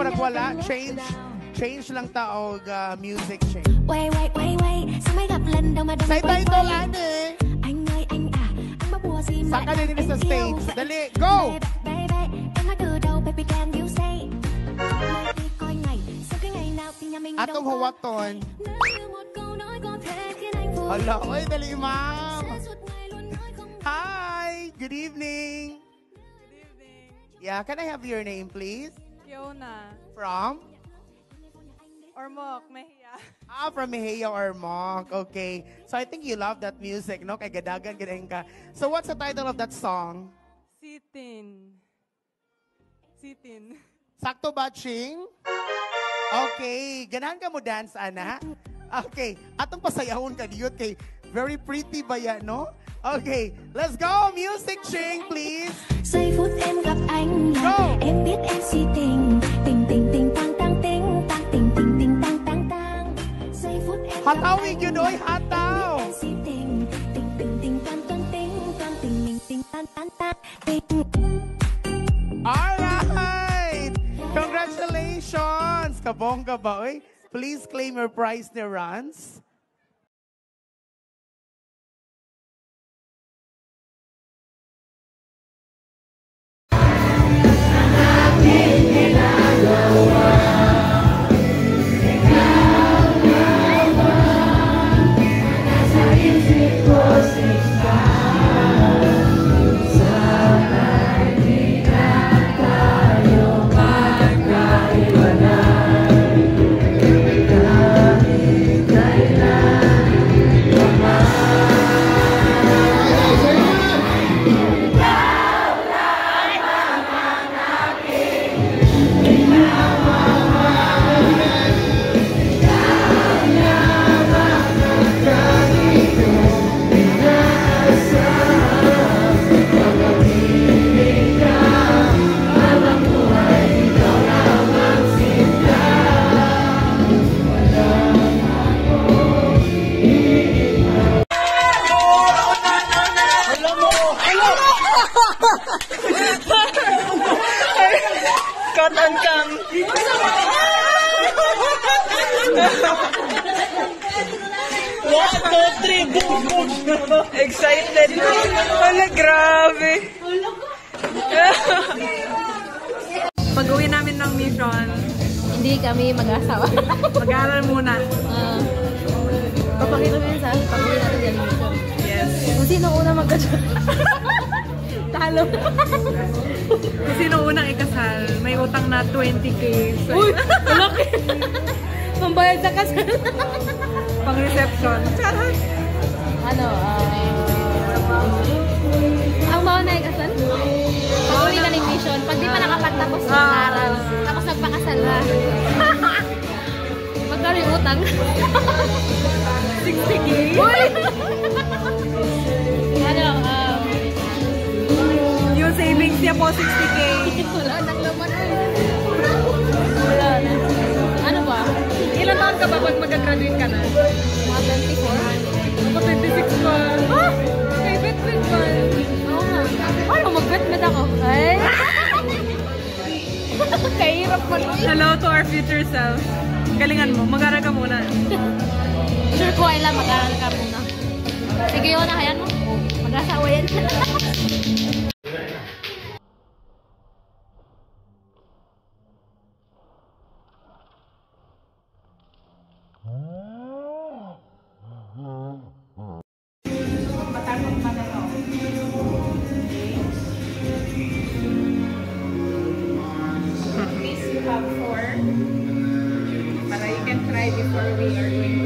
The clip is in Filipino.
parang wala. Change lang taog music change. Wait. Sa title, ane. Saan ka din sa stage? Dali, go! Atong huwaton. Hala, oy, dali, ma'am. Hi, good evening. Good evening. Yeah, can I have your name, please? Fiona. From? Ormoc, Mejia. From Mejia Ormoc. Okay. So I think you love that music, no? Kay gadagan, gadagan ka. So what's the title of that song? Sitin. Sakto ba, Ching? Okay. Ganahan ka mo dance, Ana? Okay. Atong pasayahon ka diyot kay very pretty ba yan, no? Okay, let's go! Music, Ching, please! Giây phút em gặp anh là Go. Em biết em si tình Tình tình tình tang tang ting Tang tình tình tình tang tang tang Giây phút em gặp Hatawin anh yun, oy! Hataw! Em si tình Tình tình tình tan tan ting Tan tình tình tình tan tan tan ting Alright! Congratulations! Kabongga ba, oy? Please claim your prize ni Rans. Cut on cam. 1, 2, 3, boom, boom. Excited. Wala, grabe. Pag-uwi namin ng mission, Hindi kami mag-asawa. mag-aaral muna. Papakita mo yun sa pag-uwi natin yan. Yes. Kung sino una mag-asawa. Talo. Kung sino unang ikasal, may utang na 20K. So, Uy! Malaki! Pambayad sa kasal. pang reception. Charot. Ano, ang mauna ay kasal? Pag-uwi ka ng mission, pag di pa nakapagtapos ng araw, tapos nagpakasal na. Magkano yung utang? 60K. Uy! Ano, Yung savings niya po, 60K. wala nang laman. Wala na. Ano ba? Ilan taon ka ba pag mag-graduate ka na? Mga 24? Ako 26 pa. Ah! May bet-bet ba? Oo nga. Ano, mag-bet-bet ako? Ay! Kahirap pa lang. Hello to our future self. Galingan mo, mag-aral ka muna. Sure ko, Ayla, mag-aral ka muna. Sige yun, hayan mo. Mag-asawa yan. At least you have 4 para you can try before we are going